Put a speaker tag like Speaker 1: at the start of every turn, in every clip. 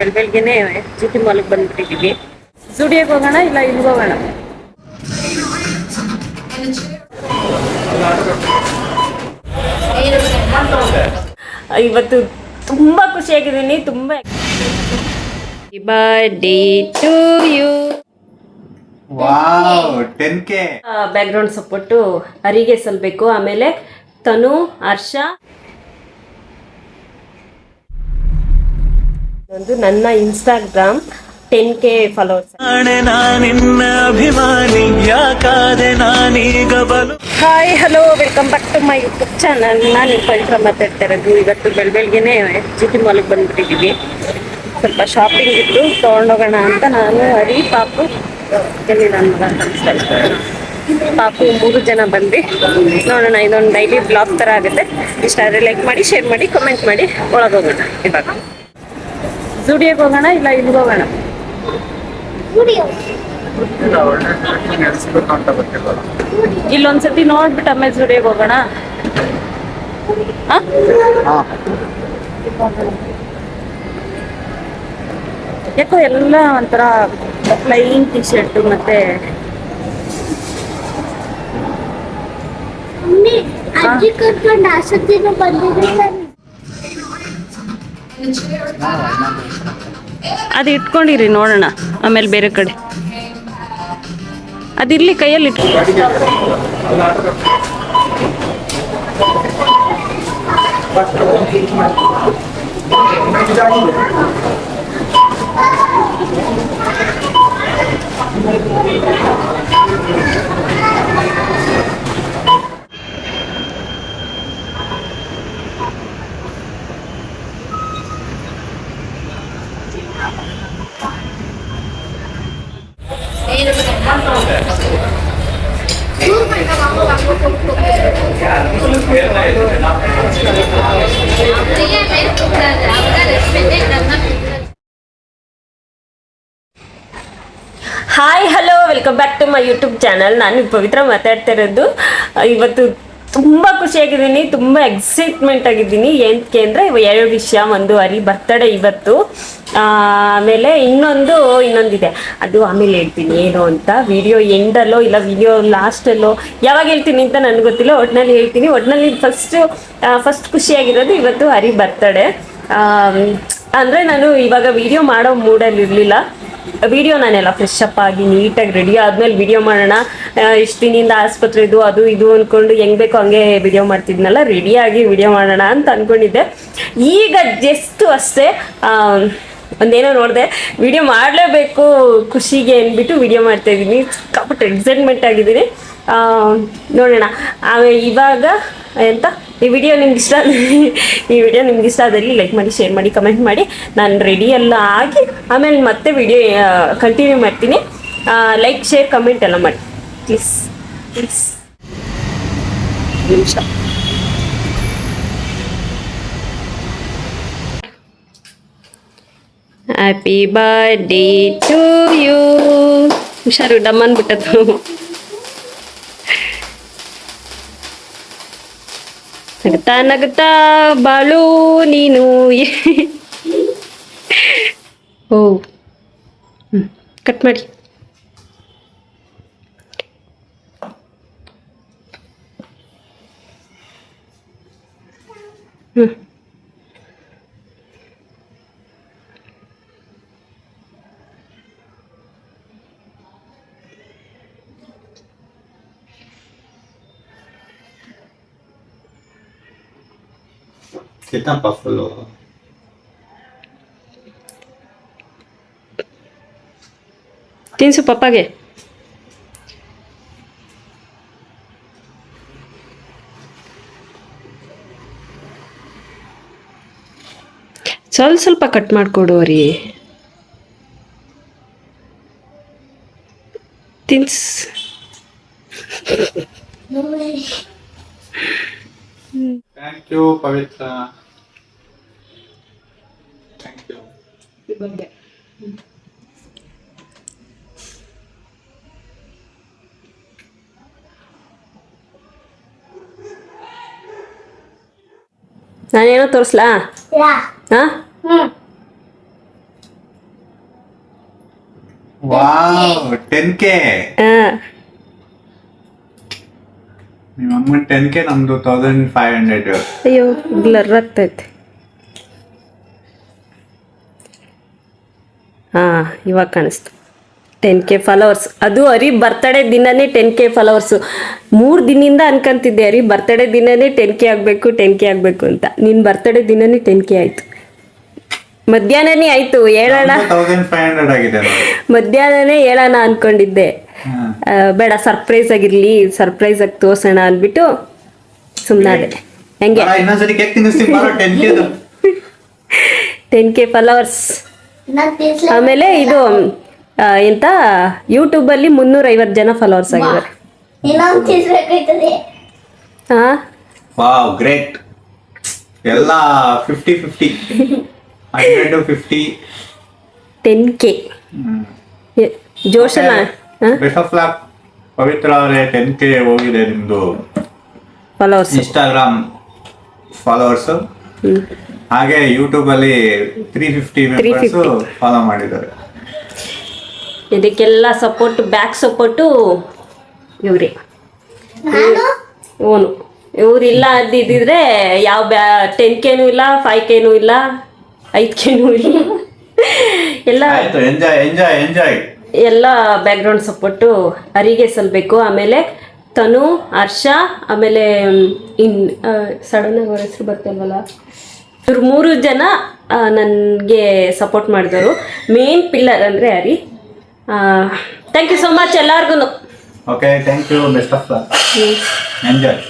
Speaker 1: ಬೆಳಗ್ಗೆನೆ ಜಿಟಿ ಮಾಲ್ಗೆ ಬಂದ್ಬಿಟ್ಟಿದ್ದೀವಿ. ಜುಡಿಯೋಗೆ ಹೋಗೋಣ ಇಲ್ಲ ಇಲ್ಲಿಗೆ ಹೋಗೋಣ? ಇವತ್ತು ತುಂಬ ಖುಷಿಯಾಗಿದ್ದೀನಿ. ತುಂಬ birthday to you.
Speaker 2: Wow 10K.
Speaker 1: Background support ಅರಿಗೆ ಸಲ್ಬೇಕು. ಆಮೇಲೆ ತನು, ಹರ್ಷ, ಒಂದು ನನ್ನ Instagram 10K followers. Hi hello, welcome back to my YouTube channel. ನಾನು ಪವಿತ್ರ ಮಾತಾಡ್ತಾ ಇರೋದು. ಇವತ್ತು ಬೆಳಗ್ಗೆನೆ ಜಿಟಿ ಮಾಲ್ಗೆ ಬಂದ್ಬಿಟ್ಟಿದ್ದೀವಿ. ಸ್ವಲ್ಪ ಶಾಪಿಂಗ್ ಇತ್ತು, ತೊಗೊಂಡೋಗೋಣ ಅಂತ ನಾನು, ಹರಿ, ಪಾಪು, ಎಲ್ಲಿ ನನ್ನ ಮಗ ಕಾಣಿಸ್ತಾ ಇದ್ದಾರೆ, ಪಾಪು 3 ಜನ ಬಂದು ನೋಡೋಣ. ಇದೊಂದು ಡೈಲಿ ಬ್ಲಾಗ್ ಥರ ಆಗುತ್ತೆ. ಇಷ್ಟ ಆದರೆ ಲೈಕ್ ಮಾಡಿ, ಶೇರ್ ಮಾಡಿ, ಕಮೆಂಟ್ ಮಾಡಿ. ಒಳಗೋಗೋಣ. ಇವಾಗ ಜುಡಿಯೋಗೆ ಹೋಗೋಣ ಇಲ್ಲ ಇಲ್ಲಿಗೆ ಹೋಗೋಣ? ಇಲ್ಲೊಂದ್ಸತಿ ನೋಡ್ಬಿಟ್ಟು ಆಮೇಲೆ ಜುಡಿಯೋಗೆ ಹೋಗೋಣ. ಯಾಕೋ ಎಲ್ಲ ಒಂಥರ ಪ್ಲೈನ್ ಟಿ ಶರ್ಟ್ ಮತ್ತೆ
Speaker 3: ಅಜ್ಜಿ ಕರ್ಕೊಂಡು ಆಸಕ್ತಿನೂ ಬಂದಿದೆ.
Speaker 1: ಅದು ಇಟ್ಕೊಂಡಿರಿ, ನೋಡೋಣ ಆಮೇಲೆ ಬೇರೆ ಕಡೆ. ಅದಿರ್ಲಿ, ಕೈಯಲ್ಲಿ hi hello, welcome back to my YouTube channel. ನಾನು ಪವಿತ್ರ ಮಾತಾಡ್ತಾ ಇರೋದು. ಇವತ್ತು ತುಂಬ ಖುಷಿಯಾಗಿದ್ದೀನಿ, ತುಂಬ ಎಕ್ಸೈಟ್ಮೆಂಟ್ ಆಗಿದ್ದೀನಿ. ಏನಕ್ಕೆ ಅಂದರೆ 2 ವಿಷಯ. ಒಂದು ಹರಿ ಬರ್ತಡೇ ಇವತ್ತು, ಆಮೇಲೆ ಇನ್ನೊಂದಿದೆ. ಅದು ಆಮೇಲೆ ಹೇಳ್ತೀನಿ ಏನು ಅಂತ. ವಿಡಿಯೋ ಎಂಡಲ್ಲೋ ಇಲ್ಲ ವಿಡಿಯೋ ಲಾಸ್ಟಲ್ಲೋ ಯಾವಾಗ ಹೇಳ್ತೀನಿ ಅಂತ ನನಗೆ ಗೊತ್ತಿಲ್ಲ. ಒಟ್ಟಿನಲ್ಲಿ ಹೇಳ್ತೀನಿ. ಒಟ್ಟಿನಲ್ಲಿ ಫಸ್ಟ್ ಖುಷಿಯಾಗಿರೋದು ಇವತ್ತು ಹರಿ ಬರ್ತಡೇ. ಅಂದರೆ ನಾನು ಇವಾಗ ವಿಡಿಯೋ ಮಾಡೋ ಮೂಡಲ್ಲಿ ಇರಲಿಲ್ಲ. ವಿಡಿಯೋ ನಾನೆಲ್ಲ ಫ್ರೆಶ್ ಅಪ್ ಆಗಿ ನೀಟಾಗಿ ರೆಡಿ ಆದ್ಮೇಲೆ ವಿಡಿಯೋ ಮಾಡೋಣ, ಇಷ್ಟು ದಿನದಿಂದ ಆಸ್ಪತ್ರೆದು ಅದು ಇದು ಅಂದ್ಕೊಂಡು ಹೆಂಗೆ ಬೇಕೋ ಹಂಗೆ ವಿಡಿಯೋ ಮಾಡ್ತಿದ್ನಲ್ಲ, ರೆಡಿಯಾಗಿ ವಿಡಿಯೋ ಮಾಡೋಣ ಅಂತ ಅಂದ್ಕೊಂಡಿದ್ದೆ. ಈಗ ಜಸ್ಟ್ ಅಷ್ಟೇ ಒಂದೇನೋ ನೋಡಿದೆ, ವಿಡಿಯೋ ಮಾಡಲೇಬೇಕು ಖುಷಿಗೆ ಅಂದ್ಬಿಟ್ಟು ವಿಡಿಯೋ ಮಾಡ್ತಾಯಿದ್ದೀನಿ. ಸಿಕ್ಕಾಪಟ್ಟೆ ಎಕ್ಸೈಟ್ಮೆಂಟ್ ಆಗಿದ್ದೀನಿ. ನೋಡೋಣ ಇವಾಗ ಅಂತ. ಈ ವಿಡಿಯೋ ನಿಮ್ಗೆ ಇಷ್ಟ ಆದಲ್ಲಿ ಲೈಕ್ ಮಾಡಿ, ಶೇರ್ ಮಾಡಿ, ಕಮೆಂಟ್ ಮಾಡಿ. ನಾನು ರೆಡಿ ಎಲ್ಲ ಆಗಿ ಆಮೇಲೆ ಮತ್ತೆ ವಿಡಿಯೋ ಕಂಟಿನ್ಯೂ ಮಾಡ್ತೀನಿ. ಲೈಕ್, ಶೇರ್, ಕಮೆಂಟ್ ಎಲ್ಲ ಮಾಡಿ ಪ್ಲೀಸ್. ನಿಮಿಷ. Happy birthday to you. ಹುಷಾರು, ಡಮ್ಮನ್ ಬಿಟ್ಟದ್ದು. ನಗುತ್ತಾ ನಗುತ್ತಾ ಬಾಳು ನೀನು. ಓ, ಕಟ್ ಮಾಡಿ.
Speaker 2: कितना पावरफुल हो.
Speaker 1: ತಿನ್ಸು ಪಪ್ಪಾಗೆ. ಸ್ವಲ್ಪ ಕಟ್ ಮಾಡಿಕೊಡು ರೀ. ತಿನ್ಸ್.
Speaker 2: Thank you, Pavitra. Thank you.
Speaker 1: ನಾನೇನೋ ತೋರಿಸ್ಲಾ? ಹಾ,
Speaker 2: ವಾವ್ 10K. ನಿಮ್ಮ ಅಮ್ಮನ 10K, ನಮ್ದು 1500.
Speaker 1: ಅಯ್ಯೋ ಬ್ಲರ್ ಆಗ್ತೈತೆ. ಇವಾಗ ಕಾಣಿಸ್ತು. 10K followers. ಅದು ಹರಿ ಬರ್ತಡೇ ದಿನನೇ 10K ಫಾಲೋವರ್ಸು. 3 ದಿನದಿಂದ ಅನ್ಕೊಂತಿದ್ದೆ ಹರಿ ಬರ್ತಡೇ ದಿನನೇ 10K ಆಗಬೇಕು ಅಂತ. ನಿನ್ನ ಬರ್ತಡೇ ದಿನನೇ 10K ಆಯಿತು. ಮಧ್ಯಾಹ್ನನೇ ಆಯಿತು, ಹೇಳೋಣ
Speaker 2: 1500 ಆಗಿದೆ ನೋಡಿ.
Speaker 1: ಮಧ್ಯಾಹ್ನನೇ ಹೇಳೋಣ ಅನ್ಕೊಂಡಿದ್ದೆ. ಬೇಡ ಸರ್ಪ್ರೈಸ್ ಆಗಿರ್ಲಿ, ಸರ್ಪ್ರೈಸ್ ಆಗಿ ತೋರ್ಸೋಣ ಅಂದ್ಬಿಟ್ಟು ಸುಮ್ಮನಾದೆ. ಹೆಂಗೆ
Speaker 2: ಇನ್ನೊಂದ್ಸರಿ ಕೇಕ್ ತಿನ್ನಿಸ್ತೀನಿ ಬಾರೋ 10K.
Speaker 1: 10K followers. ಆಮೇಲೆ ಇದು ಎಂತ ಯೂಟ್ಯೂಬಲ್ಲಿ 350 ಜನ ಫಾಲೋವರ್ಸ್ ಆಗಿದ್ದಾರೆ.
Speaker 3: ಇನ್ನೊಂದು ತಿನ್ಸ್ಬೇಕಾಯ್ತದೆ.
Speaker 2: Wow great. ಎಲ್ಲ 50-50 100-50.
Speaker 1: 10K ಜೋಶನ.
Speaker 2: ಬೆಸ್ಟ್ ಆಫ್ ಲಕ್ ಪವಿತ್ರ ಅವರೇ. 10K ಹೋಗಿದೆ ನಿಮ್ದು
Speaker 1: ಫಾಲೋವರ್ಸ್,
Speaker 2: ಇನ್ಸ್ಟಾಗ್ರಾಮ್ ಫಾಲೋವರ್ಸ್. ಹಾಗೆ ಯೂಟ್ಯೂಬ್ ಅಲ್ಲಿ 350 ಮೆಂಬರ್ಸ್ ಫಾಲೋ ಮಾಡಿದ್ದಾರೆ.
Speaker 1: ಇದಕ್ಕೆಲ್ಲ ಸಪೋರ್ಟ್, ಬ್ಯಾಕ್ ಸಪೋರ್ಟು ಇವ್ರಿ. ಓನು ಇವ್ರಿಲ್ಲ ಅಂದಿದ್ರೆ ಯಾವ 10Kನೂ ಇಲ್ಲ, 5Kನೂ ಇಲ್ಲ, 5Kನೂ ಇಲ್ಲ. ಎಲ್ಲ
Speaker 2: ಎಂಜಾಯ್
Speaker 1: ಎಲ್ಲ ಬ್ಯಾಕ್ಗ್ರೌಂಡ್ ಸಪೋರ್ಟು ಹರಿಗೆ ಸಲ್ಬೇಕು. ಆಮೇಲೆ ತನು, ಹರ್ಷ, ಆಮೇಲೆ ಸಡನ್ ಆಗಿ ಅವ್ರ ಹೆಸರು ಬರ್ತಲ್ವಲ್ಲ, ಇವ್ರು 3 ಜನ ನನಗೆ ಸಪೋರ್ಟ್ ಮಾಡಿದವರು. ಮೇನ್ ಪಿಲ್ಲರ್ ಅಂದರೆ Hari. Thank you so much ಎಲ್ಲಾರ್ಗು.
Speaker 2: Okay, thank you. Best of luck. Enjoy.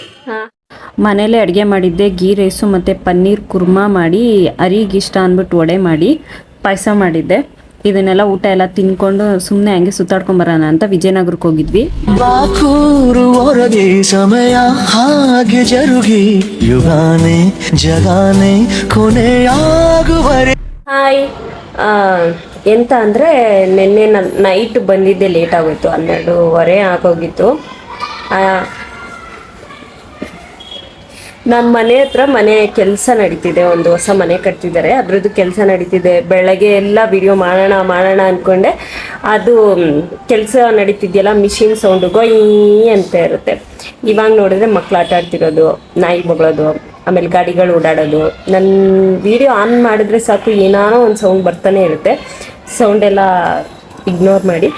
Speaker 4: ಮನೇಲೆ ಅಡುಗೆ ಮಾಡಿದ್ದೆ. ಗೀ ರೈಸು ಮತ್ತು ಪನ್ನೀರ್ ಕುರ್ಮಾ ಮಾಡಿ ಹರಿಗಿಷ್ಟ ಅಂದ್ಬಿಟ್ಟು ವಡೆ ಮಾಡಿ ಪಾಯಸ ಮಾಡಿದ್ದೆ. ಇದನ್ನೆಲ್ಲ ಊಟ ಎಲ್ಲ ತಿನ್ಕೊಂಡು ಸುಮ್ಮನೆ ಹಂಗೆ ಸುತ್ತಾಡ್ಕೊಂಬರೋಣ ಅಂತ ವಿಜಯನಗರಕ್ಕೆ ಹೋಗಿದ್ವಿ.
Speaker 5: ಬಾಕೂರು ಹೊರಗೆ ಸಮಯ ಹಾಗೆ ಜರುಗಿ ಯುಗಾನೆ ಜಗಾನೆ ಕೊನೆಯಾಗುವರೆ.
Speaker 1: ಹಾಯ್. ಎಂತ ಅಂದರೆ ನಿನ್ನೆ ನೈಟ್ ಬಂದಿದ್ದೆ ಲೇಟ್ ಆಗೋಯ್ತು, 12:30 ಆಗೋಗಿತ್ತು. ನಮ್ಮ ಮನೆ ಹತ್ರ ಮನೆ ಕೆಲಸ ನಡೀತಿದೆ, ಒಂದು ಹೊಸ ಮನೆ ಕಟ್ತಿದ್ದಾರೆ, ಅದ್ರದ್ದು ಕೆಲಸ ನಡೀತಿದೆ. ಬೆಳಗ್ಗೆ ಎಲ್ಲ ವಿಡಿಯೋ ಮಾಡೋಣ ಅಂದ್ಕೊಂಡೆ. ಅದು ಕೆಲಸ ನಡೀತಿದೆಯಲ್ಲ, ಮಿಷಿನ್ ಸೌಂಡು ಗೊಯ್ ಅಂತ ಇರುತ್ತೆ. ಇವಾಗ ನೋಡಿದ್ರೆ ಮಕ್ಳು ಆಟ ಆಡ್ತಿರೋದು, ನಾಯಿ ಬೊಗಳೋದು, ಆಮೇಲೆ ಗಾಡಿಗಳು ಓಡಾಡೋದು. ನನ್ನ ವಿಡಿಯೋ ಆನ್ ಮಾಡಿದ್ರೆ ಸಾಕು ಏನಾನೋ ಒಂದು ಸೌಂಡ್ ಬರ್ತಾನೆ ಇರುತ್ತೆ. ಸೌಂಡೆಲ್ಲ ಇಗ್ನೋರ್ ಮಾಡಿ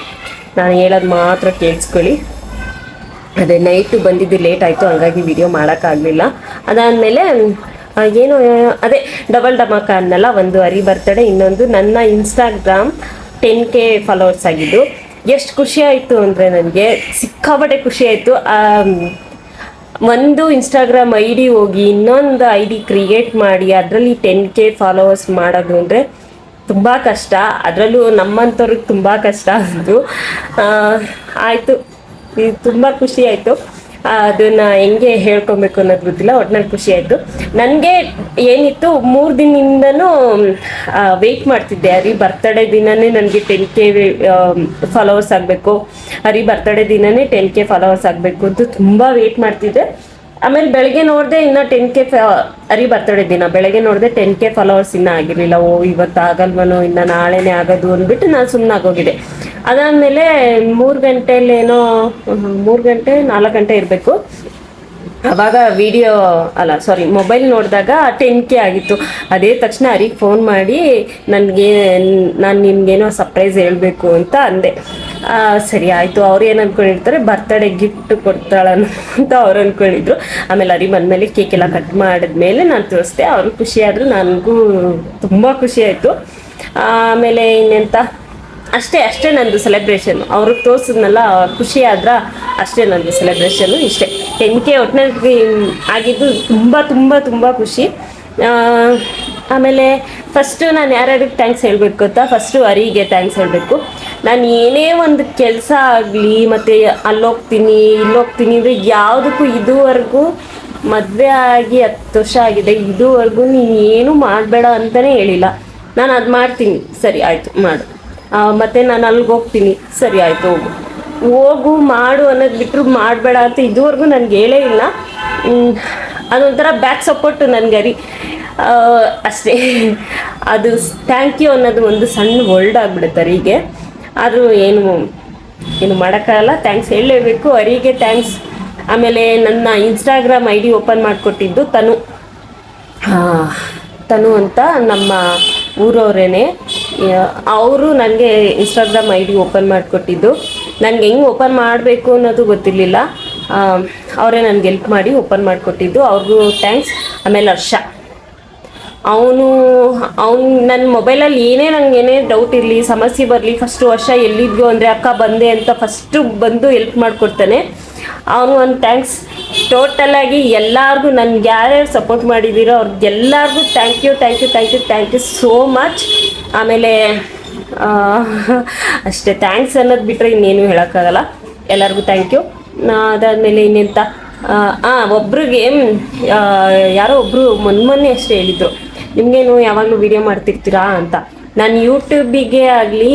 Speaker 1: ನಾನು ಹೇಳೋದು ಮಾತ್ರ ಕೇಳಿಸ್ಕೊಳ್ಳಿ. ಅದೇ ನೈಟು ಬಂದಿದ್ದು ಲೇಟ್ ಆಯಿತು, ಹಂಗಾಗಿ ವಿಡಿಯೋ ಮಾಡೋಕ್ಕಾಗಲಿಲ್ಲ. ಅದಾದಮೇಲೆ ಏನು ಅದೇ ಡಬಲ್ ಧಮಾಕ ಅನ್ನಲ್ಲ, ಒಂದು ಹರಿ ಬರ್ತಡೇ, ಇನ್ನೊಂದು ನನ್ನ ಇನ್ಸ್ಟಾಗ್ರಾಮ್ 10K ಫಾಲೋವರ್ಸ್ ಆಗಿದ್ದು. ಎಷ್ಟು ಖುಷಿ ಆಯಿತು ಅಂದರೆ ನನಗೆ ಸಿಕ್ಕಾಪಟ್ಟೆ ಖುಷಿ ಆಯಿತು. ಒಂದು ಇನ್ಸ್ಟಾಗ್ರಾಮ್ ID ಹೋಗಿ ಇನ್ನೊಂದು ID ಕ್ರಿಯೇಟ್ ಮಾಡಿ ಅದರಲ್ಲಿ 10K ಫಾಲೋವರ್ಸ್ ಮಾಡೋದು ಅಂದರೆ ತುಂಬ ಕಷ್ಟ. ಅದರಲ್ಲೂ ನಮ್ಮಂಥವ್ರಿಗೆ ತುಂಬ ಕಷ್ಟ ಅದು. ಆಯಿತು, ಇದು ತುಂಬ ಖುಷಿ ಆಯಿತು. ಅದನ್ನು ಹೆಂಗೆ ಹೇಳ್ಕೊಬೇಕು ಅನ್ನೋದು ಗೊತ್ತಿಲ್ಲ, ಒಟ್ಟಿನಲ್ಲಿ ಖುಷಿ ಆಯಿತು. ನನಗೆ ಏನಿತ್ತು 3 ದಿನದಿಂದನೂ ವೆಯ್ಟ್ ಮಾಡ್ತಿದ್ದೆ. ಹರಿ ಬರ್ತಡೇ ದಿನವೇ ನನಗೆ 10K ಫಾಲೋವರ್ಸ್ ಆಗಬೇಕು, ಹರಿ ಬರ್ತಡೇ ದಿನವೇ 10K ಫಾಲೋವರ್ಸ್ ಆಗಬೇಕು ಅಂತ ತುಂಬ ವೆಯ್ಟ್ ಮಾಡ್ತಿದ್ದೆ. ಆಮೇಲೆ ಬೆಳಗ್ಗೆ ನೋಡಿದೆ ಇನ್ನೂ 10K ಹರಿ ಬರ್ತಡೇ ದಿನ ಬೆಳಗ್ಗೆ ನೋಡಿದೆ 10K ಫಾಲೋವರ್ಸ್ ಇನ್ನೂ ಆಗಿರಲಿಲ್ಲ. ಇವತ್ತು ಆಗಲ್ವನೋ, ಇನ್ನು ನಾಳೆನೇ ಆಗೋದು ಅಂದ್ಬಿಟ್ಟು ನಾನು ಸುಮ್ಮನೆ ಆಗೋಗಿದೆ. ಅದಾದಮೇಲೆ 3 ಗಂಟೆಲೇನೋ 4 ಗಂಟೆ ಇರಬೇಕು, ಆವಾಗ ಮೊಬೈಲ್ ನೋಡಿದಾಗ 10K ಆಗಿತ್ತು. ಅದೇ ತಕ್ಷಣ ಹರಿಗೆ ಫೋನ್ ಮಾಡಿ ನಾನು ನಿಮ್ಗೇನೋ ಸರ್ಪ್ರೈಸ್ ಹೇಳಬೇಕು ಅಂತ ಅಂದೆ. ಸರಿ ಆಯಿತು. ಅವ್ರು ಏನು ಅಂದ್ಕೊಂಡಿರ್ತಾರೆ, ಬರ್ತಡೇ ಗಿಫ್ಟ್ ಕೊಡ್ತಾಳನ್ನು ಅಂತ ಅವ್ರು ಅಂದ್ಕೊಂಡಿದ್ರು. ಆಮೇಲೆ ಹರಿ ಬಂದಮೇಲೆ ಕೇಕ್ ಎಲ್ಲ ಕಟ್ ಮಾಡಿದ್ಮೇಲೆ ನಾನು ತೋರಿಸ್ದೆ. ಅವರು ಖುಷಿಯಾದರು, ನನಗೂ ತುಂಬ ಖುಷಿ ಆಯಿತು. ಆಮೇಲೆ ಇನ್ನೆಂತ ಅಷ್ಟೇ ನಂದು ಸೆಲೆಬ್ರೇಷನ್ನು. ಅವ್ರಿಗೆ ತೋರಿಸಿದ್ನಲ್ಲ, ಖುಷಿ ಆದ್ರೆ ಅಷ್ಟೇ ನಂದು ಸೆಲೆಬ್ರೇಷನ್ನು. ಇಷ್ಟೇ 10K ಒಟ್ಟಿನಲ್ಲಿ ಆಗಿದ್ದು ತುಂಬ ತುಂಬ ತುಂಬ ಖುಷಿ. ಆಮೇಲೆ ಫಸ್ಟು ನಾನು ಯಾರ್ಯಾರಿಗೆ ಥ್ಯಾಂಕ್ಸ್ ಹೇಳಬೇಕು ಗೊತ್ತಾ? ಫಸ್ಟು ಹರಿಗೆ ಥ್ಯಾಂಕ್ಸ್ ಹೇಳಬೇಕು. ನಾನು ಏನೇ ಒಂದು ಕೆಲಸ ಆಗಲಿ ಮತ್ತು ಅಲ್ಲೋಗ್ತೀನಿ ಇಲ್ಲೋಗ್ತೀನಿ ಅಂದರೆ ಯಾವುದಕ್ಕೂ ಇದುವರೆಗೂ ಮದುವೆ ಆಗಿ 10 ವರ್ಷ ಆಗಿದೆ, ಇದುವರೆಗೂ ನೀನು ಏನೂ ಮಾಡಬೇಡ ಅಂತಲೇ ಹೇಳಿಲ್ಲ. ನಾನು ಅದು ಮಾಡ್ತೀನಿ, ಸರಿ ಆಯಿತು ಮಾಡು. ಮತ್ತು ನಾನು ಅಲ್ಲಿಗೆ ಹೋಗ್ತೀನಿ, ಸರಿ ಆಯಿತು ಹೋಗು ಮಾಡು ಅನ್ನೋದು ಬಿಟ್ಟರು ಮಾಡಬೇಡ ಅಂತ ಇದುವರೆಗೂ ನನಗೆ ಹೇಳೇ ಇಲ್ಲ. ಅದೊಂಥರ ಬ್ಯಾಕ್ ಸಪೋರ್ಟು ನನಗೆ ಹರಿ. ಅಷ್ಟೇ, ಅದು ಥ್ಯಾಂಕ್ ಯು ಅನ್ನೋದು ಒಂದು ಸಣ್ಣ ವರ್ಲ್ಡ್ ಆಗಿಬಿಡುತ್ತೆ ಹರಿಗೆ. ಆದರೂ ಏನು ಮಾಡೋಕ್ಕಾಗಲ್ಲ. ಥ್ಯಾಂಕ್ಸ್ ಹೇಳಲೇಬೇಕು. ಅವರಿಗೆ ಥ್ಯಾಂಕ್ಸ್. ಆಮೇಲೆ ನನ್ನ ಇನ್ಸ್ಟಾಗ್ರಾಮ್ ಐ ಡಿ ಓಪನ್ ಮಾಡಿಕೊಟ್ಟಿದ್ದು ತನು ಅಂತ ನಮ್ಮ ಊರವರೇನೆ. ಅವರು ನನಗೆ ಇನ್ಸ್ಟಾಗ್ರಾಮ್ ಐ ಡಿ ಓಪನ್ ಮಾಡಿಕೊಟ್ಟಿದ್ದು. ನನಗೆ ಹೆಂಗೆ ಓಪನ್ ಮಾಡಬೇಕು ಅನ್ನೋದು ಗೊತ್ತಿರಲಿಲ್ಲ. ಅವರೇ ನನಗೆ ಹೆಲ್ಪ್ ಮಾಡಿ ಓಪನ್ ಮಾಡಿಕೊಟ್ಟಿದ್ದು. ಅವ್ರಿಗೂ ಥ್ಯಾಂಕ್ಸ್. ಆಮೇಲೆ ಅವನು ನನ್ನ ಮೊಬೈಲಲ್ಲಿ ಏನೇ ಡೌಟ್ ಇರಲಿ, ಸಮಸ್ಯೆ ಬರಲಿ, ಫಸ್ಟು ವರ್ಷ ಎಲ್ಲಿದ್ಯೋ ಅಂದರೆ ಅಕ್ಕ ಬಂದೆ ಅಂತ ಫಸ್ಟು ಬಂದು ಹೆಲ್ಪ್ ಮಾಡಿಕೊಡ್ತಾನೆ. ಅವನು ಒಂದು ಥ್ಯಾಂಕ್ಸ್. ಟೋಟಲಾಗಿ ಎಲ್ಲರಿಗೂ ನನಗೆ ಯಾರ್ಯಾರು ಸಪೋರ್ಟ್ ಮಾಡಿದ್ದೀರೋ ಅವ್ರಿಗೆಲ್ಲರಿಗೂ ಥ್ಯಾಂಕ್ ಯು ಸೋ ಮಚ್. ಆಮೇಲೆ ಅಷ್ಟೇ, ಥ್ಯಾಂಕ್ಸ್ ಅನ್ನೋದು ಬಿಟ್ಟರೆ ಇನ್ನೇನು ಹೇಳೋಕ್ಕಾಗಲ್ಲ. ಎಲ್ಲರಿಗೂ ಥ್ಯಾಂಕ್ ಯು. ಅದಾದಮೇಲೆ ಇನ್ನೆಂತ ಒಬ್ರಿಗೆ ಯಾರೋ ಒಬ್ಬರು ಮೊನ್ನೆ ಅಷ್ಟೇ ಹೇಳಿದರು, ನಿಮಗೇನು ಯಾವಾಗಲೂ ವೀಡಿಯೋ ಮಾಡ್ತಿರ್ತೀರಾ ಅಂತ. ನಾನು ಯೂಟ್ಯೂಬಿಗೆ ಆಗಲಿ,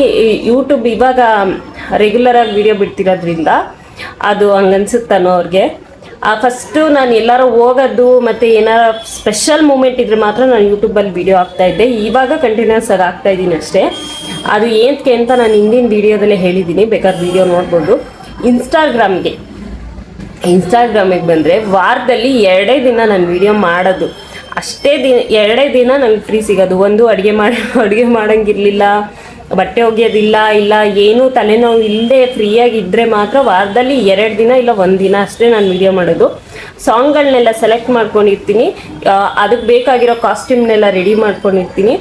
Speaker 1: ಯೂಟ್ಯೂಬ್ ಇವಾಗ ರೆಗ್ಯುಲರಾಗಿ ವೀಡಿಯೋ ಬಿಡ್ತಿರೋದ್ರಿಂದ ಅದು ಹಂಗನ್ಸುತ್ತಾನೋ ಅವ್ರಿಗೆ. ಫಸ್ಟು ನಾನು ಎಲ್ಲರೂ ಹೋಗೋದು ಮತ್ತು ಏನಾರ ಸ್ಪೆಷಲ್ ಮೂಮೆಂಟ್ ಇದ್ದರೆ ಮಾತ್ರ ನಾನು ಯೂಟ್ಯೂಬಲ್ಲಿ ವೀಡಿಯೋ ಹಾಕ್ತಾಯಿದ್ದೆ. ಇವಾಗ ಕಂಟಿನ್ಯೂಸ್ ಆಗಿ ಹಾಕ್ತಾಯಿದ್ದೀನಿ ಅಷ್ಟೇ. ಅದು ಏನಕ್ಕೆ ಅಂತ ನಾನು ಹಿಂದಿನ ವೀಡಿಯೋದಲ್ಲೇ ಹೇಳಿದ್ದೀನಿ, ಬೇಕಾದ್ರೆ ವೀಡಿಯೋ ನೋಡ್ಬೋದು. ಇನ್ಸ್ಟಾಗ್ರಾಮಿಗೆ ಬಂದರೆ ವಾರದಲ್ಲಿ 2 ದಿನ ನಾನು ವೀಡಿಯೋ ಮಾಡೋದು. ಅಷ್ಟೇ 2 ದಿನ ನನಗೆ ಫ್ರೀ ಸಿಗೋದು. ಒಂದು ಅಡುಗೆ ಮಾಡೋಂಗಿರಲಿಲ್ಲ, ಬಟ್ಟೆ ಒಗೆಯೋದಿಲ್ಲ, ಇಲ್ಲ ಏನೂ ತಲೆನೋವು ಇಲ್ಲದೆ ಫ್ರೀಯಾಗಿದ್ದರೆ ಮಾತ್ರ ವಾರದಲ್ಲಿ 2 ದಿನ ಇಲ್ಲ 1 ದಿನ ಅಷ್ಟೇ ನಾನು ವೀಡಿಯೋ ಮಾಡೋದು. ಸಾಂಗ್ಗಳನ್ನೆಲ್ಲ ಸೆಲೆಕ್ಟ್ ಮಾಡ್ಕೊಂಡಿರ್ತೀನಿ, ಅದಕ್ಕೆ ಬೇಕಾಗಿರೋ ಕಾಸ್ಟ್ಯೂಮ್ನೆಲ್ಲ ರೆಡಿ ಮಾಡ್ಕೊಂಡಿರ್ತೀನಿ.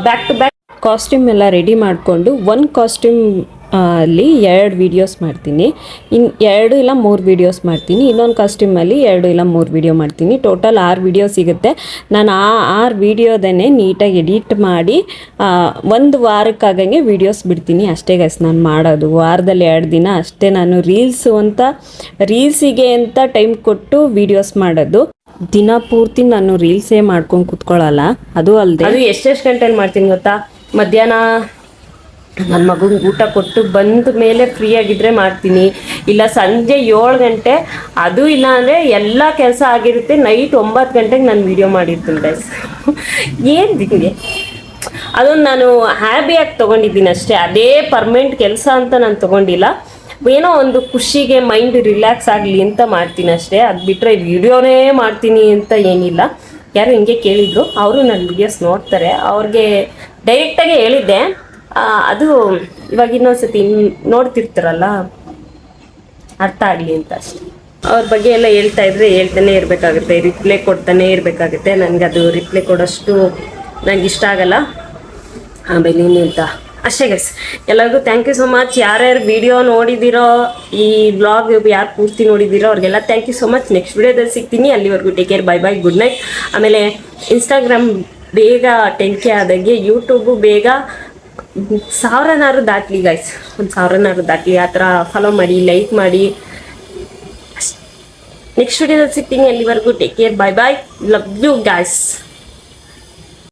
Speaker 1: ಬ್ಯಾಕ್ ಟು ಬ್ಯಾಕ್
Speaker 4: ಕಾಸ್ಟ್ಯೂಮ್ ಎಲ್ಲ ರೆಡಿ ಮಾಡಿಕೊಂಡು ಒಂದು ಕಾಸ್ಟ್ಯೂಮ್ ಅಲ್ಲಿ 2 ವೀಡಿಯೋಸ್ ಮಾಡ್ತೀನಿ, 2 ಇಲ್ಲ 3 ವೀಡಿಯೋಸ್ ಮಾಡ್ತೀನಿ. ಇನ್ನೊಂದು ಕಾಸ್ಟ್ಯೂಮಲ್ಲಿ 2 ಇಲ್ಲ 3 ವೀಡಿಯೋ ಮಾಡ್ತೀನಿ. ಟೋಟಲ್ 6 ವೀಡಿಯೋ ಸಿಗುತ್ತೆ. ನಾನು ಆ 6 ವೀಡಿಯೋದನ್ನೇ ನೀಟಾಗಿ ಎಡಿಟ್ ಮಾಡಿ 1 ವಾರಕ್ಕಾಗಂಗೆ ವೀಡಿಯೋಸ್ ಬಿಡ್ತೀನಿ ಅಷ್ಟೇ ಗೈಸ್. ನಾನು ಮಾಡೋದು ವಾರದಲ್ಲಿ 2 ದಿನ ಅಷ್ಟೇ. ನಾನು ರೀಲ್ಸಿಗೆ ಅಂತ ಟೈಮ್ ಕೊಟ್ಟು ವೀಡಿಯೋಸ್ ಮಾಡೋದು. ದಿನ ಪೂರ್ತಿ ನಾನು ರೀಲ್ಸೇ ಮಾಡ್ಕೊಂಡು ಕೂತ್ಕೊಳ್ಳಲ್ಲ. ಅದು ಅಲ್ಲದೆ
Speaker 1: ಅದು ಎಷ್ಟೆಷ್ಟು ಗಂಟೆಲಿ ಮಾಡ್ತೀನಿ ಗೊತ್ತಾ? ಮಧ್ಯಾಹ್ನ ನನ್ನ ಮಗುಗೆ ಊಟ ಕೊಟ್ಟು ಬಂದ ಮೇಲೆ ಫ್ರೀ ಆಗಿದ್ದರೆ ಮಾಡ್ತೀನಿ, ಇಲ್ಲ ಸಂಜೆ 7 ಗಂಟೆ, ಅದು ಇಲ್ಲ ಅಂದರೆ ಎಲ್ಲ ಕೆಲಸ ಆಗಿರುತ್ತೆ. ನೈಟ್ 9 ಗಂಟೆಗೆ ನಾನು ವೀಡಿಯೋ ಮಾಡಿರ್ತೀನಿ ಗೈಸ್. ಏನು ನಿಮಗೆ ಅದೊಂದು ನಾನು ಹ್ಯಾಬಿಯಾಗಿ ತೊಗೊಂಡಿದ್ದೀನಿ ಅಷ್ಟೇ. ಅದೇ ಪರ್ಮನೆಂಟ್ ಕೆಲಸ ಅಂತ ನಾನು ತೊಗೊಂಡಿಲ್ಲ. ಏನೋ ಒಂದು ಖುಷಿಗೆ ಮೈಂಡ್ ರಿಲ್ಯಾಕ್ಸ್ ಆಗಲಿ ಅಂತ ಮಾಡ್ತೀನಿ ಅಷ್ಟೇ. ಅದು ಬಿಟ್ಟರೆ ವೀಡಿಯೋನೇ ಮಾಡ್ತೀನಿ ಅಂತ ಏನಿಲ್ಲ. ಯಾರು ಹಿಂಗೆ ಕೇಳಿದ್ರು, ಅವರು ನನ್ನ ವೀಡಿಯೋಸ್ ನೋಡ್ತಾರೆ, ಅವ್ರಿಗೆ ಡೈರೆಕ್ಟಾಗಿ ಹೇಳಿದ್ದೆ. ಅದು ಇವಾಗ ಇನ್ನೊಂದ್ಸತಿ ನೋಡ್ತಿರ್ತಾರಲ್ಲ, ಅರ್ಥ ಆಗಲಿ ಅಂತ ಅಷ್ಟೆ. ಅವ್ರ ಬಗ್ಗೆ ಎಲ್ಲ ಹೇಳ್ತಾನೆ ಇರಬೇಕಾಗುತ್ತೆ, ರಿಪ್ಲೈ ಕೊಡ್ತಾನೆ ಇರಬೇಕಾಗುತ್ತೆ. ನನಗೆ ಅದು ರಿಪ್ಲೈ ಕೊಡೋಷ್ಟು ನನಗೆ ಇಷ್ಟ ಆಗಲ್ಲ. ಆಮೇಲೆ ಇನ್ನೆಂತ ಅಷ್ಟೇ ಗೈಸ್. ಎಲ್ಲರಿಗೂ ಥ್ಯಾಂಕ್ ಯು ಸೊ ಮಚ್. ಯಾರ್ಯಾರು ವಿಡಿಯೋ ನೋಡಿದಿರೋ, ಈ ಬ್ಲಾಗ್ ಯಾರು ಪೂರ್ತಿ ನೋಡಿದಿರೋ ಅವ್ರಿಗೆಲ್ಲ thank you so much. Next ವಿಡಿಯೋದಲ್ಲಿ ಸಿಗ್ತೀನಿ. ಅಲ್ಲಿವರೆಗೂ take care, bye good night. ಆಮೇಲೆ ಇನ್ಸ್ಟಾಗ್ರಾಮ್ ಬೇಗ 10K ಆದಂಗೆ ಯೂಟ್ಯೂಬು ಬೇಗ 1000 ದಾಟ್ಲಿ ಗೈಸ್. 1000 ದಾಟ್ಲಿ. ಆ ಥರ ಫಾಲೋ ಮಾಡಿ, ಲೈಕ್ ಮಾಡಿ. ನೆಕ್ಸ್ಟ್ ವಿಡಿಯೋದಲ್ಲಿ ಸಿಗ್ತೀನಿ. ಅಲ್ಲಿವರೆಗೂ take care, bye love you guys.